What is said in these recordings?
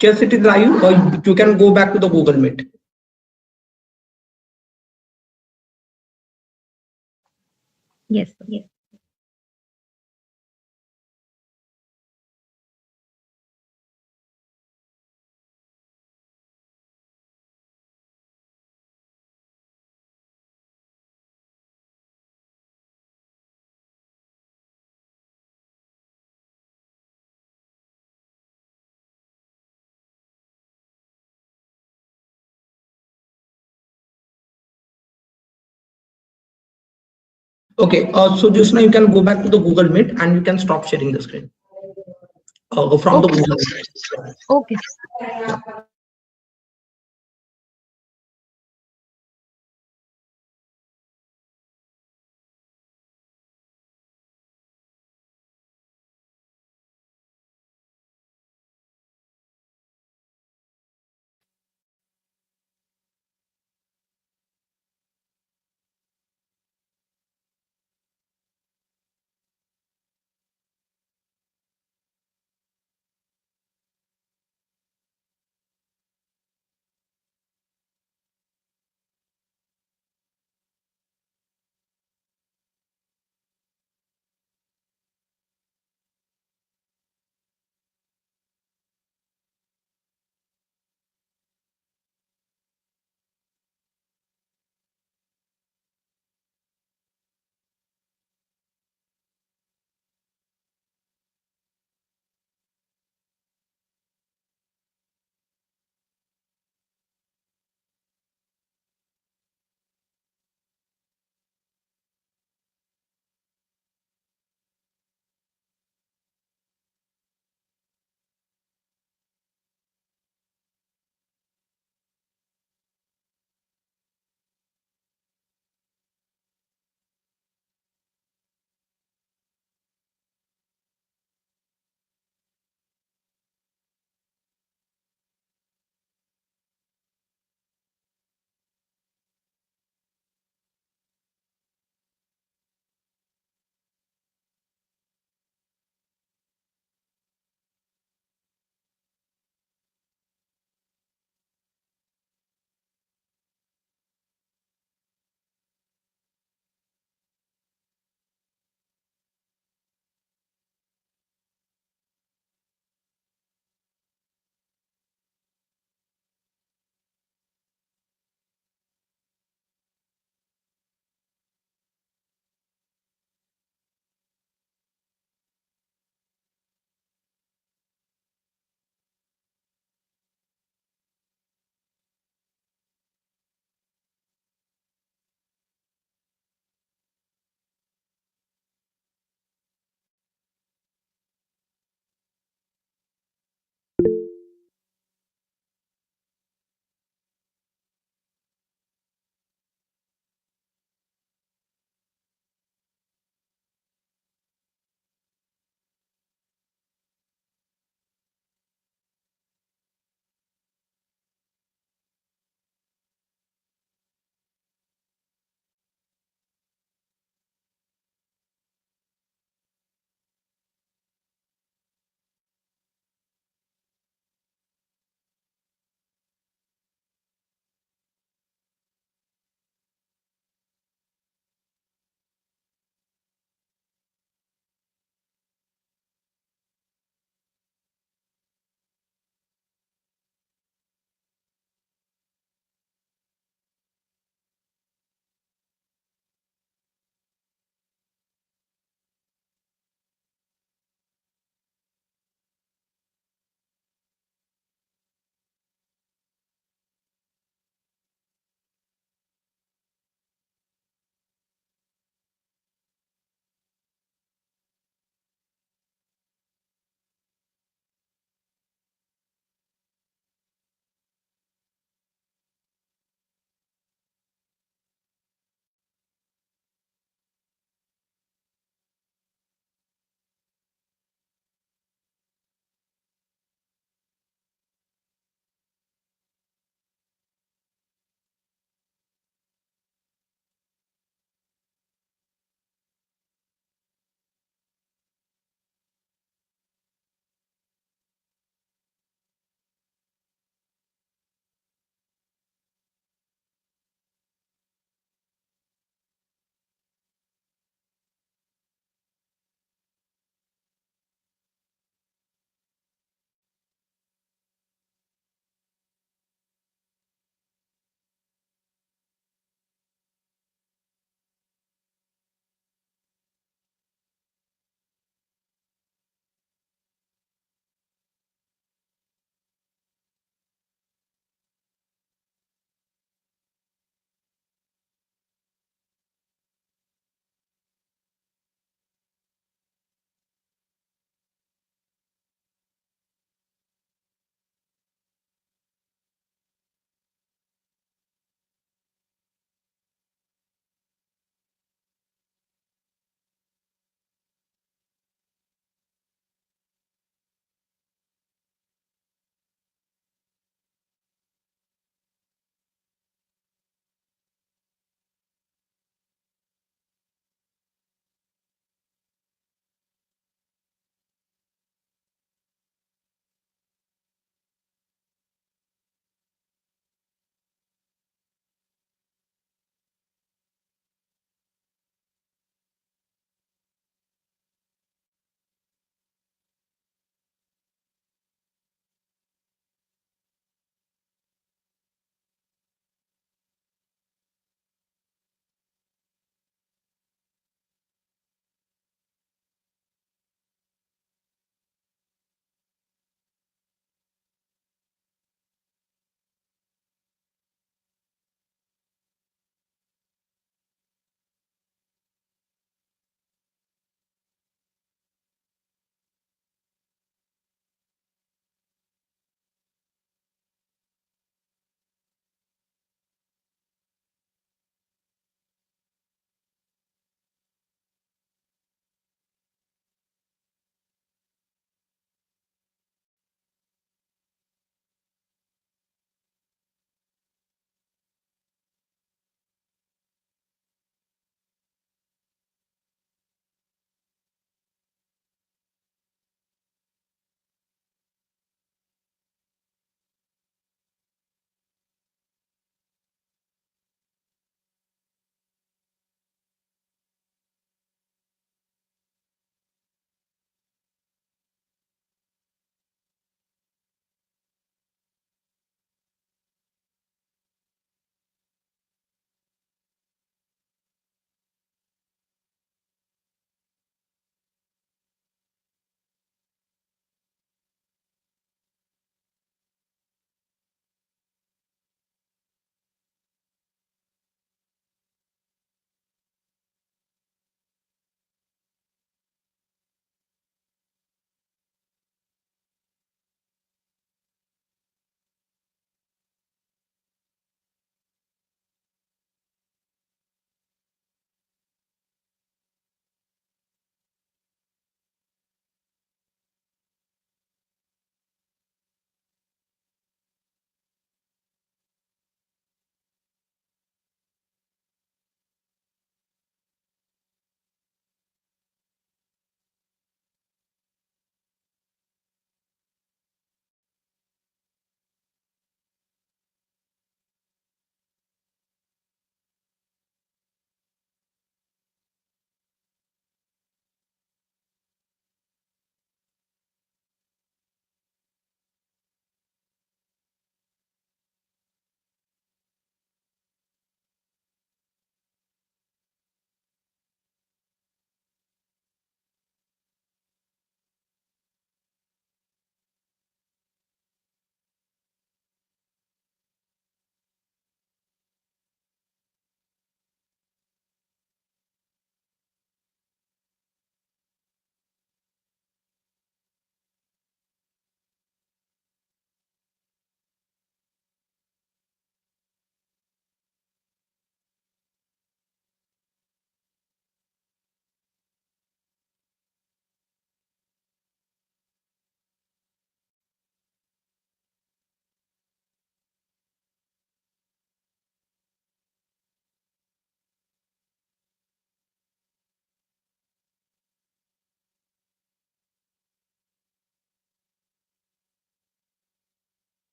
Just it is live, or you can go back to the Google Meet. Yes, sir. Okay, so just now you can go back to the Google Meet and you can stop sharing the screen from the Okay, Google sir. Meet. Okay.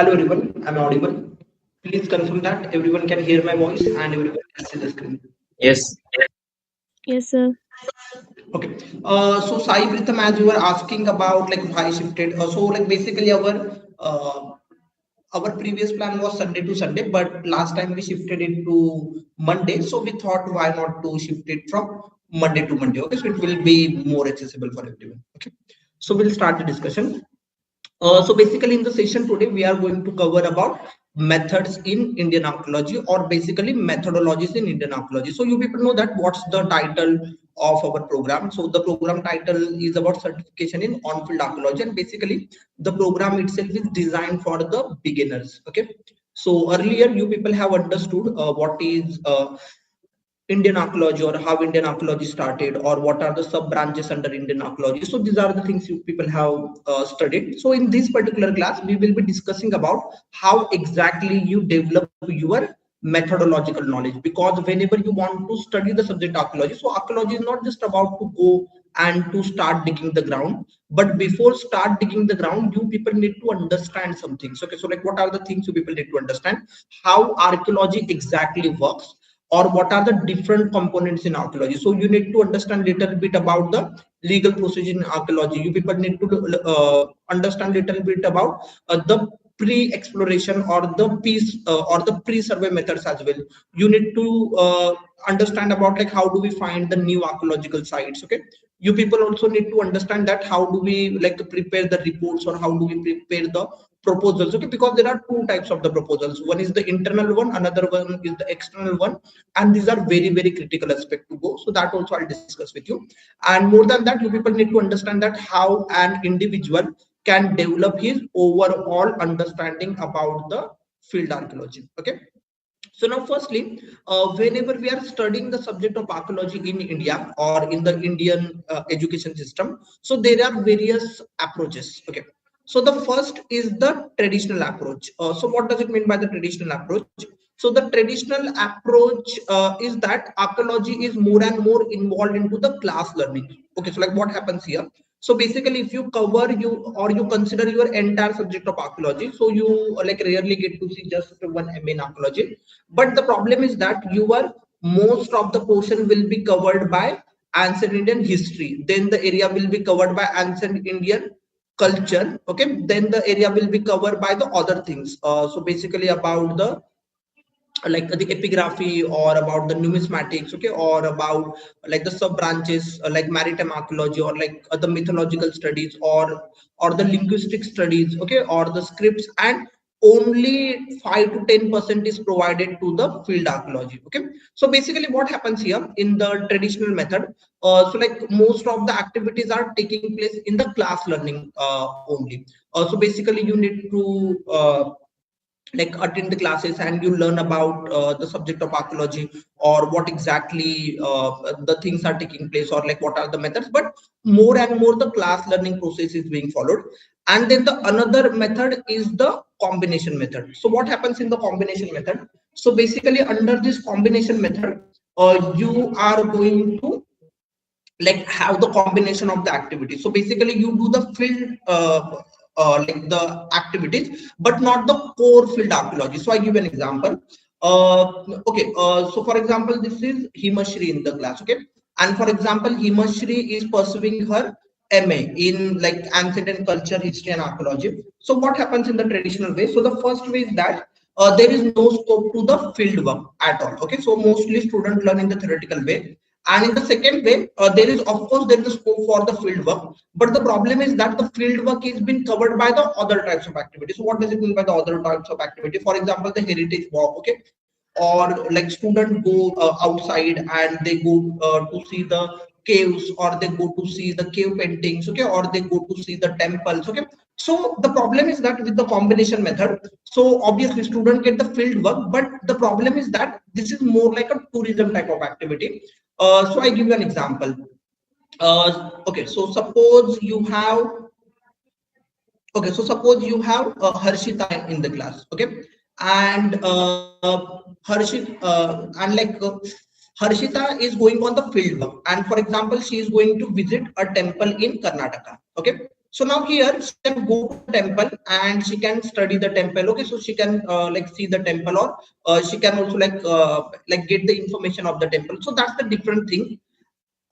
Hello everyone, am I audible? Please confirm that everyone can hear my voice and everyone can see the screen. Yes. Yes, sir. Okay. So Sai Pritham, as you were asking about like why shifted. So like basically our previous plan was Sunday to Sunday, but last time we shifted it to Monday. So we thought why not to shift it from Monday to Monday. Okay, so it will be more accessible for everyone. Okay. So we'll start the discussion. So basically in the session today, we are going to cover about methods in Indian archaeology or basically methodologies in Indian archaeology. So you people know that what's the title of our program. So the program title is about certification in on-field archaeology, and basically the program itself is designed for the beginners. Okay. So earlier you people have understood what is Indian archaeology or how Indian archaeology started or what are the sub branches under Indian archaeology. So these are the things you people have studied. So in this particular class, we will be discussing about how exactly you develop your methodological knowledge, because whenever you want to study the subject archaeology, so archaeology is not just about to go and to start digging the ground, but before start digging the ground, you people need to understand some things. Okay, so like what are the things you people need to understand? How archaeology exactly works, or what are the different components in archaeology. So you need to understand little bit about the legal procedure in archaeology. You people need to understand little bit about the pre-exploration or the piece or the pre-survey methods as well. You need to understand about like how do we find the new archaeological sites. Okay, you people also need to understand that how do we like prepare the reports or how do we prepare the proposals. Okay, because there are two types of the proposals. One is the internal one, another one is the external one, and these are very critical aspect to go. So that also I'll discuss with you. And more than that, you people need to understand that how an individual can develop his overall understanding about the field archaeology. Okay, so now firstly, whenever we are studying the subject of archaeology in India or in the Indian education system, so there are various approaches. Okay, so the first is the traditional approach. So what does it mean by the traditional approach? So the traditional approach is that archaeology is more and more involved into the class learning. Okay, so like what happens here? So basically, if you cover you or you consider your entire subject of archaeology, so you like rarely get to see just one MA in archaeology. But the problem is that your most of the portion will be covered by ancient Indian history. Then the area will be covered by ancient Indian culture. Okay, then the area will be covered by the other things. So basically about the like the epigraphy or about the numismatics. Okay, or about like the sub branches like maritime archaeology or like the mythological studies or the linguistic studies. Okay, or the scripts, and only 5 to 10% is provided to the field archaeology. Okay, so basically what happens here in the traditional method, so like most of the activities are taking place in the class learning only. So basically you need to like attend the classes and you learn about the subject of archaeology or what exactly the things are taking place or like what are the methods. But more and more the class learning process is being followed. And then the another method is the combination method. So what happens in the combination method? So basically under this combination method, you are going to like have the combination of the activities. So basically you do the field like the activities but not the core field archaeology. So I give an example. Okay, so for example this is Himashri in the class. Okay, and for example Himashri is pursuing her MA in like ancient and culture, history and archaeology. So what happens in the traditional way? So the first way is that there is no scope to the field work at all. Okay, so mostly students learn in the theoretical way. And in the second way, there is of course there is a scope for the field work, but the problem is that the field work is been covered by the other types of activity. So what does it mean by the other types of activity? For example, the heritage walk. Okay, or like students go outside and they go to see the caves, or they go to see the cave paintings. Okay, or they go to see the temples. Okay, so the problem is that with the combination method, so obviously student get the field work, but the problem is that this is more like a tourism type of activity. So I give you an example. Okay, so suppose you have okay, so suppose you have Harshita in the class. Okay, and Harshita is going on the field work, and for example she is going to visit a temple in Karnataka. Okay, So now here she can go to the temple and she can study the temple. Okay, so she can like see the temple, or she can also like get the information of the temple. So that's the different thing.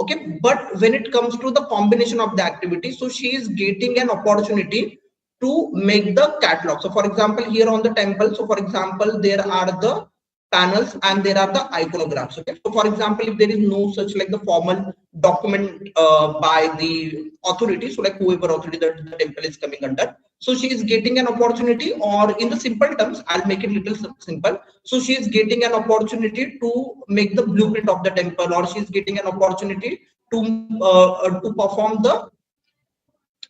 Okay, but when it comes to the combination of the activity, so she is getting an opportunity to make the catalog. So for example, here on the temple, so for example, there are the panels and there are the iconographs. Okay, so for example, if there is no such like the formal document by the authority, so like whoever authority that the temple is coming under, so she is getting an opportunity, or in the simple terms, I'll make it little simple. So she is getting an opportunity to make the blueprint of the temple, or she is getting an opportunity to perform the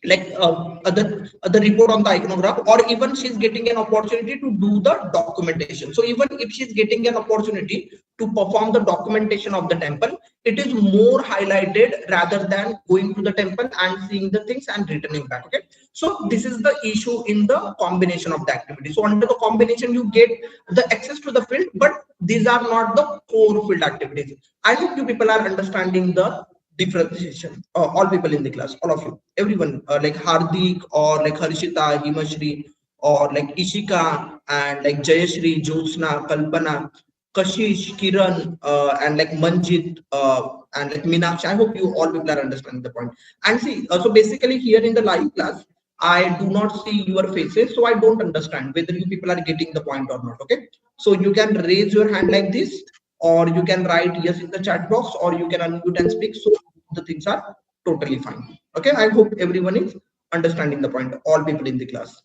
like other report on the iconograph, or even she's getting an opportunity to do the documentation. So even if she's getting an opportunity to perform the documentation of the temple, it is more highlighted rather than going to the temple and seeing the things and returning back. Okay, so this is the issue in the combination of the activity. So under the combination you get the access to the field, but these are not the core field activities. I hope you people are understanding the differentiation. All people in the class, all of you, everyone, like Hardik or like Harshita, Himashri, or like Ishika and like Jayashri, Jyotsna, Kalpana, Kashish, Kiran, and like Manjit, and like Meenakshi. I hope you all people are understanding the point. And see, so basically here in the live class, I do not see your faces, so I don't understand whether you people are getting the point or not. Okay, so you can raise your hand like this, or you can write yes in the chat box, or you can unmute and speak. So the things are totally fine. Okay, I hope everyone is understanding the point, all people in the class.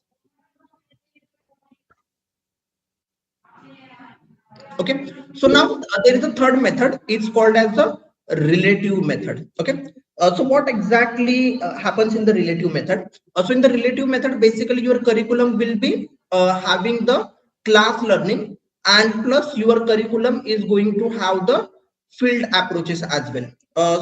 Okay, so now there is a third method. It's called as the relative method. Okay, so what exactly happens in the relative method? So in the relative method, basically your curriculum will be having the class learning, and plus your curriculum is going to have the field approaches as well.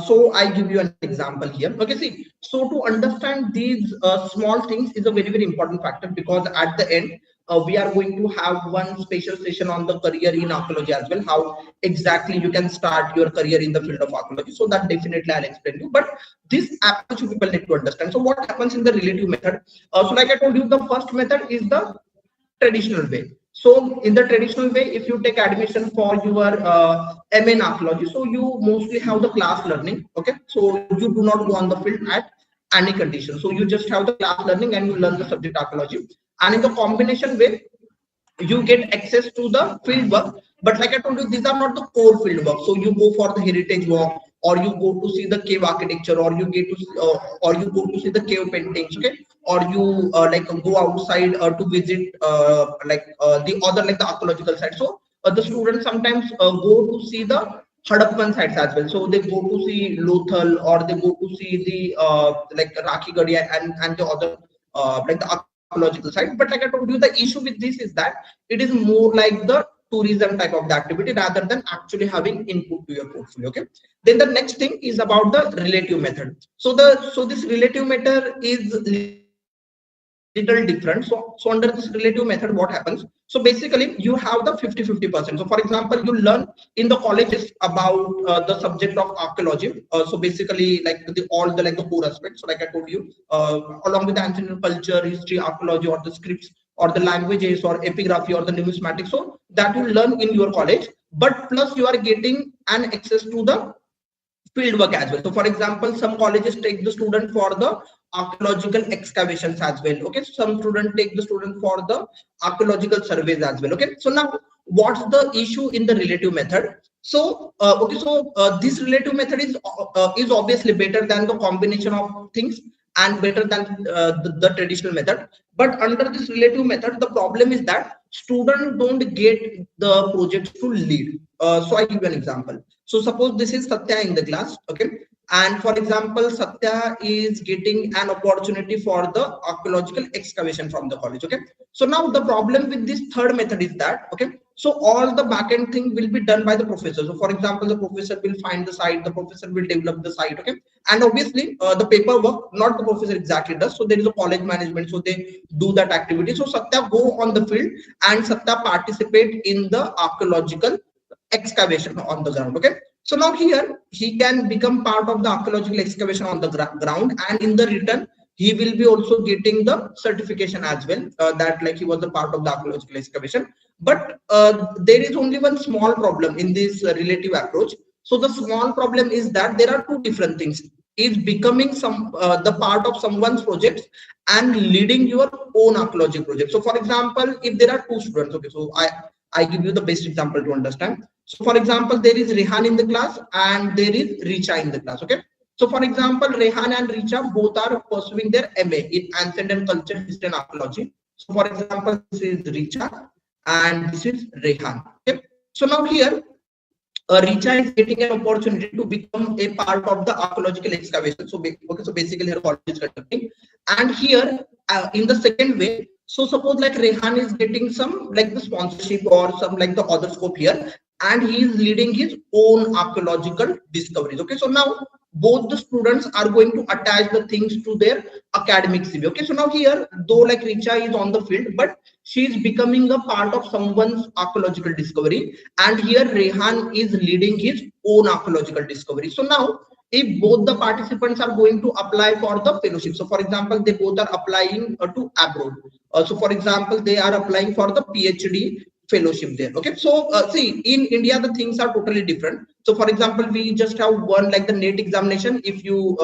So I give you an example here. Okay, see, so to understand these small things is a very important factor, because at the end we are going to have one special session on the career in archaeology as well, how exactly you can start your career in the field of archaeology. So that definitely I'll explain to you, but this approach you people need to understand. So what happens in the relative method? So like I told you, the first method is the traditional way. So in the traditional way, if you take admission for your MA in archaeology, so you mostly have the class learning. Okay, so you do not go on the field at any condition. So you just have the class learning and you learn the subject archaeology. And in the combination way, you get access to the field work, but like I told you, these are not the core field work. So you go for the heritage walk, or you go to see the cave architecture, or you get to or you go to see the cave paintings. Okay, or you like go outside to visit the other like the archaeological site. So the students sometimes go to see the Hadappan sites as well. So they go to see Lothal, or they go to see the like Rakhi Gadia and the other like the archaeological site. But like I told you, the issue with this is that it is more like the tourism type of the activity rather than actually having input to your portfolio. Okay, then the next thing is about the relative method. So this relative method is little different. So under this relative method, what happens? So basically you have the 50-50%. So for example, you learn in the colleges about the subject of archaeology. So basically like all the like the core aspects. So like I told you, along with the ancient culture, history, archaeology, or the scripts, or the languages, or epigraphy, or the numismatics. So that you learn in your college, but plus you are getting an access to the field work as well. So for example, some colleges take the student for the archaeological excavations as well. Okay, some student take the student for the archaeological surveys as well. Okay, so now what's the issue in the relative method? So this relative method is obviously better than the combination of things, and better than the traditional method. But under this relative method, the problem is that students don't get the projects to lead. So I give you an example. So suppose this is Satya in the class. Okay, and for example, Satya is getting an opportunity for the archaeological excavation from the college. Okay, so now the problem with this third method is that, okay, so all the back end thing will be done by the professor. So for example, the professor will find the site, the professor will develop the site. Okay, and obviously the paperwork not the professor exactly does. So there is a college management, so they do that activity. So Satya go on the field, and Satya participate in the archaeological excavation on the ground. Okay, so now here he can become part of the archaeological excavation on the ground, and in the return he will be also getting the certification as well, that like he was a part of the archaeological excavation. But there is only one small problem in this relative approach. So the small problem is that there are two different things: is becoming the part of someone's project and leading your own archaeology project. So for example, if there are two students, okay, so I give you the best example to understand. So for example, there is Rehan in the class and there is Richa in the class. Okay, so for example, Rehan and Richa both are pursuing their MA in ancient and culture history and archaeology. So for example, this is Richa and this is Rehan. Okay, so now here Richa is getting an opportunity to become a part of the archaeological excavation. So, okay, so basically her college is conducting, and here in the second way. So suppose like Rehan is getting some like the sponsorship or some like the other scope here, and he is leading his own archaeological discoveries. Okay, so now both the students are going to attach the things to their academic CV. Okay, so now here, though like Richa is on the field, but she is becoming a part of someone's archaeological discovery, and here Rehan is leading his own archaeological discovery. So now if both the participants are going to apply for the fellowship, so for example they both are applying to abroad, so for example they are applying for the PhD fellowship there. Okay, so see, in India the things are totally different. So for example, we just have one like the NET examination. If you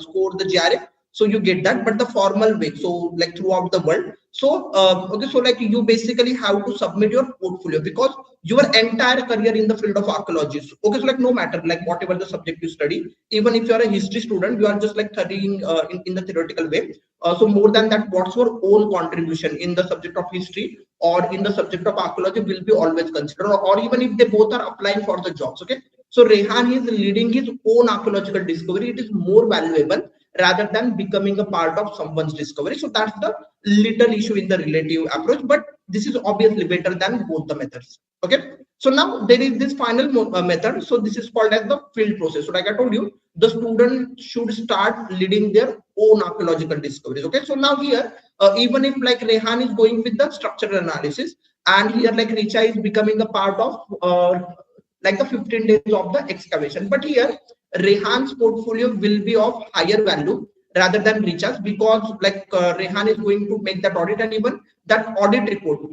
score the GRF, so you get that, but the formal way, so like throughout the world. So okay, so like you basically have to submit your portfolio, because your entire career in the field of archaeology, okay, so like no matter like whatever the subject you study, even if you are a history student, you are just like studying in the theoretical way. So more than that, what's your own contribution in the subject of history or in the subject of archaeology will be always considered, or even if they both are applying for the jobs. Okay, so Rehan is leading his own archaeological discovery. It is more valuable rather than becoming a part of someone's discovery. So that's the little issue in the relative approach, but this is obviously better than both the methods. Okay, so now there is this final method. So this is called as the field process. So like I told you, the student should start leading their own archaeological discoveries. Okay, so now here, even if like Rehan is going with the structural analysis, and here like Richa is becoming a part of like the 15 days of the excavation, but here Rehan's portfolio will be of higher value rather than Richa's, because like Rehan is going to make that audit, and even that audit report.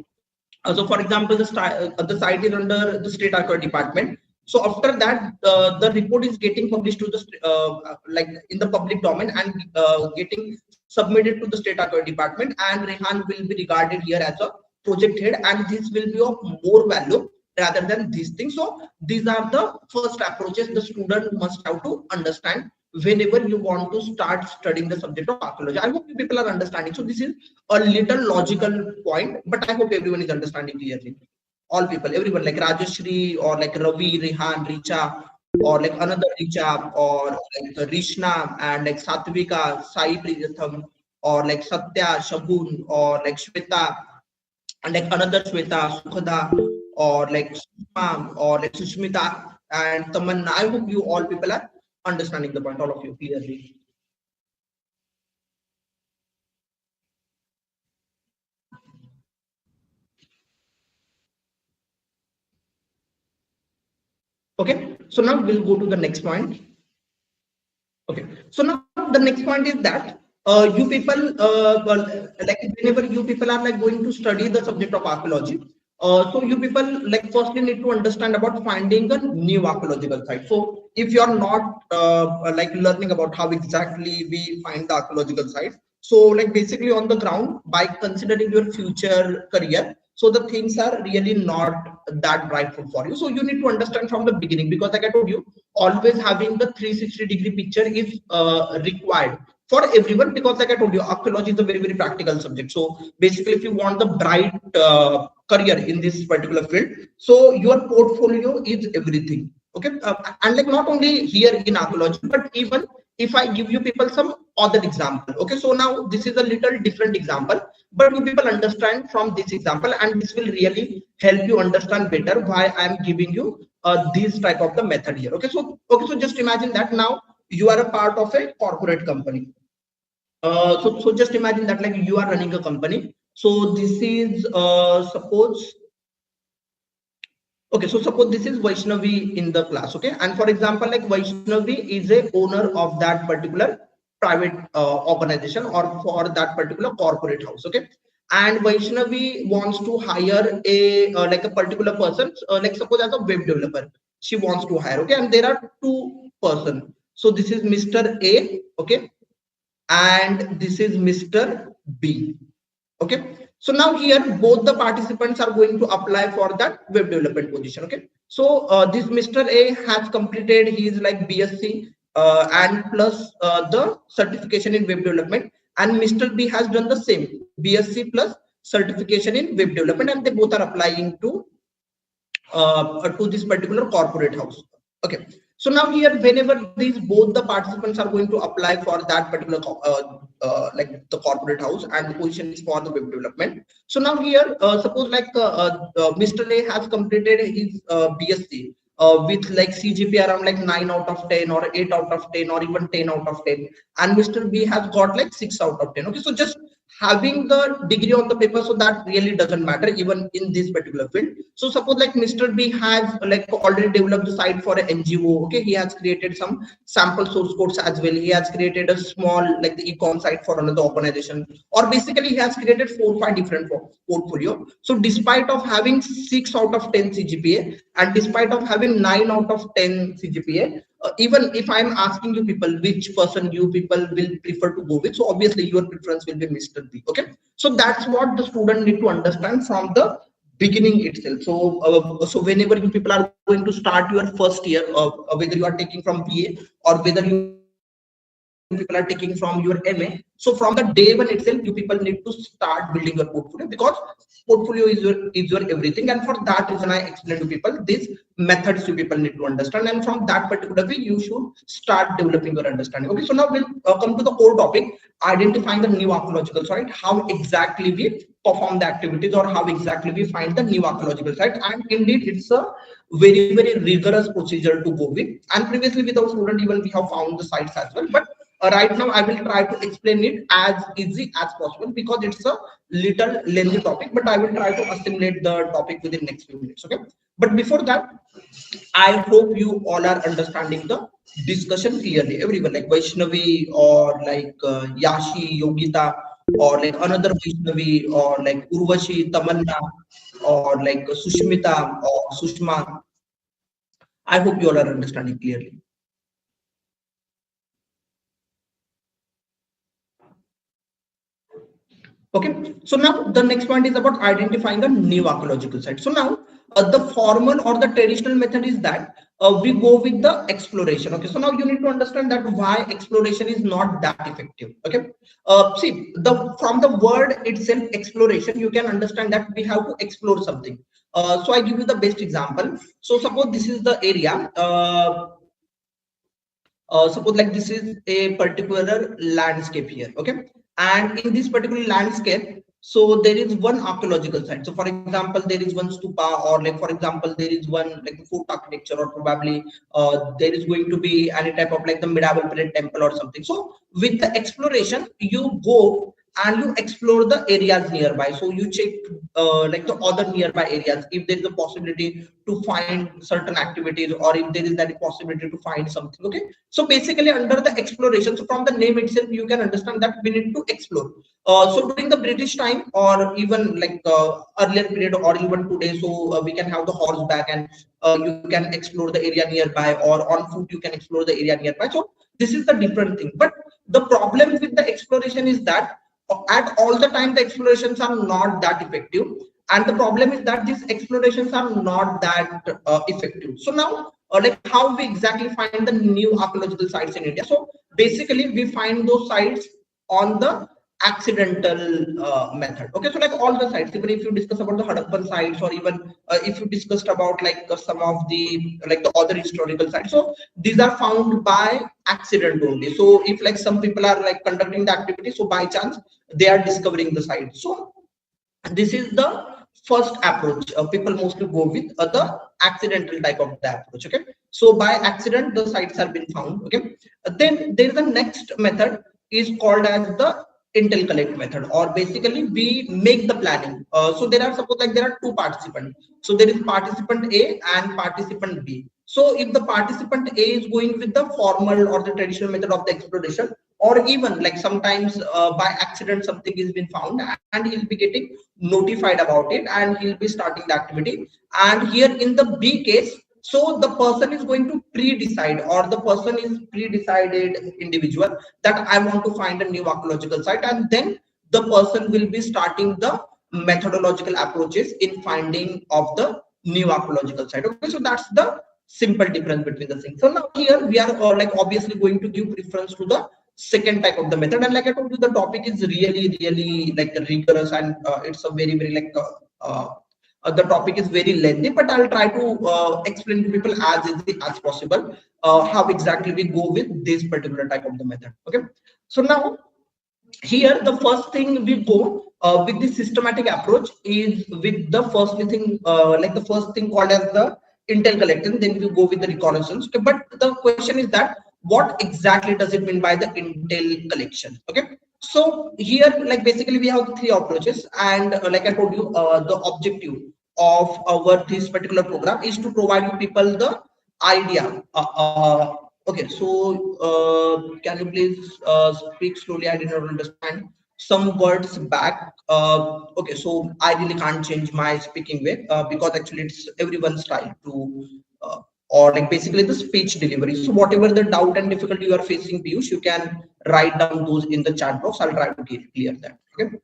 So for example, the site is under the state archaeology department. So after that, the report is getting published to the like in the public domain, and getting submitted to the state archaeology department, and Rehan will be regarded here as a project head, and this will be of more value rather than these things. So these are the first approaches the student must have to understand whenever you want to start studying the subject of archaeology. I hope you people are understanding. So this is a little logical point, but I hope everyone is understanding clearly. All people, everyone, like Rajeshri or like Ravi, Rehan, Richa, or like another Richa, or like Rishna and like Satvika, Sai Priyatham, or like Satya, Shagun, or like Shweta, and like another Shweta, Sukhada, or like Sushma, or like Sushmita and Tamanna. I hope you all people are understanding the point, all of you clearly. Okay, so now we'll go to the next point. Okay, so now the next point is that you people well, like whenever you people are like going to study the subject of archaeology, so you people like firstly need to understand about finding a new archaeological site. So if you are not like learning about how exactly we find the archaeological site, so like basically on the ground, by considering your future career, so the things are really not that brightful for you. So you need to understand from the beginning, because like I told you, always having the 360-degree picture is required for everyone, because like I told you, archaeology is a very practical subject. So basically if you want the bright career in this particular field, so your portfolio is everything. Okay, and like not only here in archaeology, but even if I give you people some other example. Okay, so now this is a little different example, but you people understand from this example, and this will really help you understand better why I am giving you this type of the method here. Okay, so just imagine that now you are a part of a corporate company. So just imagine that like you are running a company. So this is suppose, okay, so suppose this is Vaishnavi in the class. Okay, and for example, like Vaishnavi is a owner of that particular private organization or for that particular corporate house. Okay, and Vaishnavi wants to hire a like a particular person, like suppose as a web developer she wants to hire. Okay, and there are two person. So this is Mr. A. Okay, and this is Mr. B. Okay, so now here both the participants are going to apply for that web development position. Okay, so this Mr. A has completed his like BSc and plus the certification in web development, and Mr. B has done the same BSc plus certification in web development, and they both are applying to this particular corporate house. Okay, so now here whenever these both the participants are going to apply for that particular like the corporate house, and the position is for the web development. So now here suppose like Mr. A has completed his BSc with like CGPA around like 9 out of 10 or 8 out of 10 or even 10 out of 10, and Mr. B has got like 6 out of 10. Okay, so just having the degree on the paper, so that really doesn't matter even in this particular field. So suppose like Mr. B has like already developed the site for an NGO. Okay, he has created some sample source codes as well. He has created a small like the e-com site for another organization, or basically he has created 4 or 5 different portfolio. So despite of having 6 out of 10 CGPA and despite of having 9 out of 10 CGPA, even if I'm asking you people which person you people will prefer to go with, so obviously your preference will be Mr. B. Okay, so that's what the student need to understand from the beginning itself. So so whenever you people are going to start your first year, whether you are taking from BA or whether you people are taking from your MA, so from the day one itself you people need to start building your portfolio, because portfolio is your everything. And for that reason I explained to people these methods you people need to understand, and from that particular way you should start developing your understanding. Okay, so now we'll come to the core topic, identifying the new archaeological site, how exactly we perform the activities or how exactly we find the new archaeological site. And indeed it's a very rigorous procedure to go with, and previously with our student even we have found the sites as well. But right now I will try to explain it as easy as possible because it's a little lengthy topic, but I will try to assimilate the topic within next few minutes. Okay, but before that I hope you all are understanding the discussion clearly. Everyone like Vaishnavi or like Yashi, Yogita, or like another Vaishnavi, or like Urvashi, Tamanna, or like Sushmita or Sushma. I hope you all are understanding clearly. Okay, so now the next point is about identifying the new archaeological site. So now the formal or the traditional method is that we go with the exploration. Okay, so now you need to understand that why exploration is not that effective. Okay, see the from the word itself exploration you can understand that we have to explore something. So I give you the best example. So suppose this is the area. Suppose like this is a particular landscape here. Okay, and in this particular landscape, so there is one archaeological site. So for example there is one stupa, or like for example there is one like fort architecture, or probably there is going to be any type of like the medieval period temple or something. So with the exploration you go and you explore the areas nearby. So you check like the other nearby areas if there is a possibility to find certain activities, or if there is that possibility to find something. Okay, so basically under the exploration, so from the name itself you can understand that we need to explore. So during the British time, or even like earlier period, or even today, so we can have the horseback, and you can explore the area nearby, or on foot you can explore the area nearby. So this is the different thing. But the problem with the exploration is that at all the time the explorations are not that effective, and the problem is that these explorations are not that effective. So now like how we exactly find the new archaeological sites in India. So basically we find those sites on the accidental method. Okay, so like all the sites, even if you discuss about the Harappan sites, or even if you discussed about like some of the like the other historical sites, so these are found by accident only. So if like some people are like conducting the activity, so by chance they are discovering the site. So this is the first approach people mostly go with, the accidental type of the approach. Okay, so by accident the sites have been found. Okay, then there is the next method is called as the intel collect method, or basically we make the planning. So there are, suppose like there are two participants, so there is participant A and participant B. So if the participant A is going with the formal or the traditional method of the exploration, or even like sometimes by accident something is been found and he'll be getting notified about it and he'll be starting the activity. And here in the B case, so the person is going to pre-decide, or the person is pre-decided individual, that I want to find a new archaeological site, and then the person will be starting the methodological approaches in finding of the new archaeological site. Okay, so that's the simple difference between the things. So now here we are like obviously going to give preference to the second type of the method, and like I told you, the topic is really like rigorous, and it's a very like the topic is very lengthy, but I'll try to explain to people as easy as possible how exactly we go with this particular type of the method. Okay, so now here the first thing we go with the systematic approach is with the first thing, like the first thing called as the intel collection, then we go with the reconnaissance. Okay, but the question is that what exactly does it mean by the intel collection? Okay, so here like basically we have three approaches, and like I told you, the objective of our this particular program is to provide you people the idea. Okay, so can you please speak slowly? I did not understand some words back. Okay, so I really can't change my speaking way because actually it's everyone's style to, or like basically the speech delivery. So whatever the doubt and difficulty you are facing, Piyush, you can write down those in the chat box. I'll try to clear that. Okay.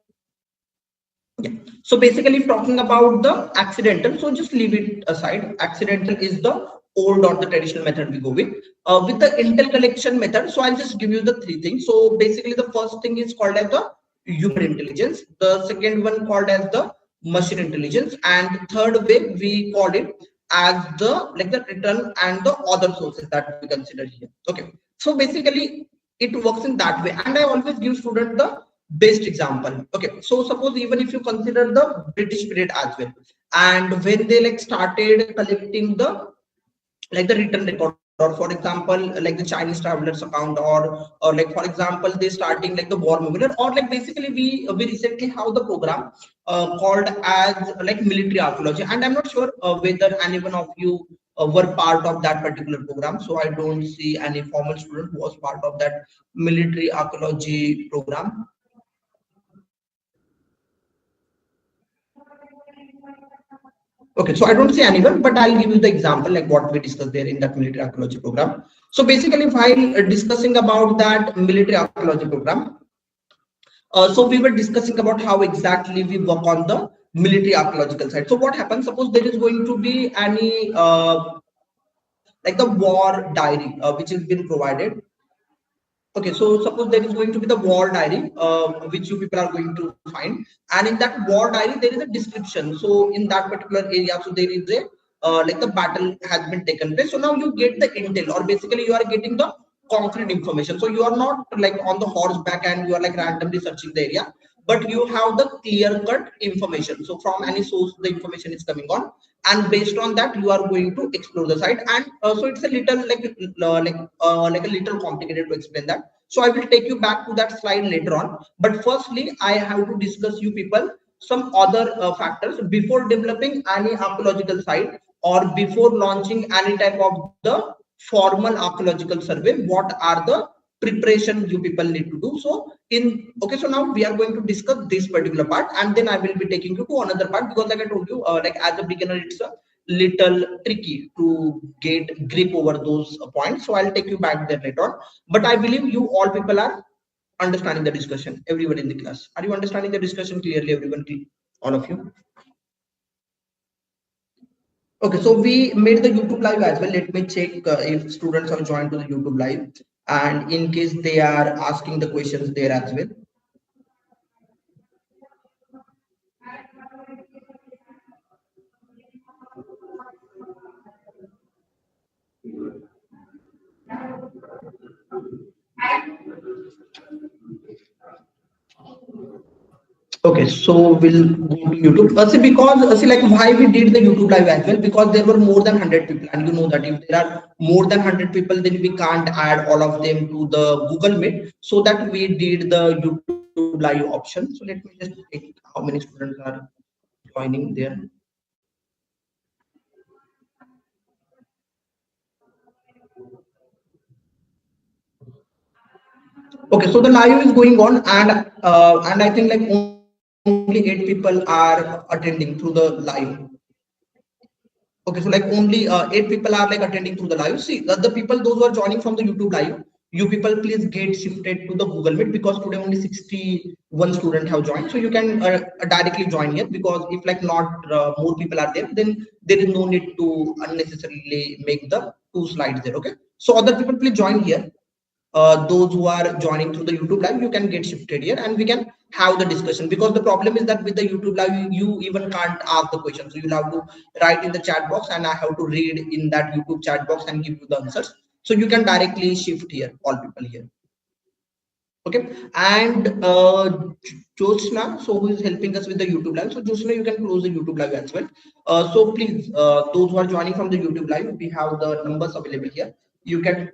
Yeah. So basically, if talking about the accidental, so just leave it aside. Accidental is the old or the traditional method we go with. With the intel collection method, so I'll just give you the three things. So basically, the first thing is called as the human intelligence. The second one called as the machine intelligence, and third way we call it as the like the return and the other sources that we consider here. Okay. So basically, it works in that way, and I always give student the best example. Okay, so suppose even if you consider the British period as well, and when they like started collecting the like the written record, or for example like the Chinese travelers account, or like for example they starting like the war movement, or like basically we recently have the program called as like military archaeology, and I'm not sure whether anyone of you were part of that particular program. So I don't see any formal student who was part of that military archaeology program. Okay, so I don't see anyone, but I'll give you the example like what we discussed there in that military archaeology program. So basically, while discussing about that military archaeology program, so we were discussing about how exactly we work on the military archaeological side. So what happens? Suppose there is going to be any like the war diary which has been provided. Okay, so suppose there is going to be the war diary, which you people are going to find, and in that war diary there is a description. So in that particular area, so there is a like the battle has been taken place. So now you get the intel, or basically you are getting the concrete information. So you are not like on the horseback and you are like randomly searching the area, but you have the clear cut information. So from any source the information is coming on, and based on that you are going to explore the site. And so it's a little like a little complicated to explain that, so I will take you back to that slide later on. But firstly I have to discuss you people some other factors before developing any archaeological site, or before launching any type of the formal archaeological survey. What are the preparation you people need to do? So in, okay, so now we are going to discuss this particular part, and then I will be taking you to another part, because like I told you, like as a beginner it's a little tricky to get grip over those points. So I'll take you back there later on, but I believe you all people are understanding the discussion. Everyone in the class, are you understanding the discussion clearly? Everyone, all of you? Okay, so we made the YouTube live as well. Let me check if students have joined to the YouTube live, and in case they are asking the questions there as well. Okay, so we'll go to YouTube. See, because see, like why we did the YouTube live as well, because there were more than 100 people, and you know that if there are more than 100 people, then we can't add all of them to the Google Meet. So that we did the YouTube live option. So let me just check how many students are joining there. Okay, so the live is going on, and I think like only 8 people are attending through the live. Okay, so like only 8 people are like attending through the live. See, the people those who are joining from the YouTube live, you people please get shifted to the Google Meet because today only 61 students have joined. So you can directly join here because if like not more people are there, then there is no need to unnecessarily make the two slides there. Okay, so other people please join here. Those who are joining through the YouTube live, you can get shifted here and we can have the discussion, because the problem is that with the YouTube live, you even can't ask the question. So you'll have to write in the chat box and I have to read in that YouTube chat box and give you the answers. So you can directly shift here, all people here. Okay, and Jyotsna, so who is helping us with the YouTube live? So Jyotsna, you can close the YouTube live as well. So please, those who are joining from the YouTube live, we have the numbers available here. You can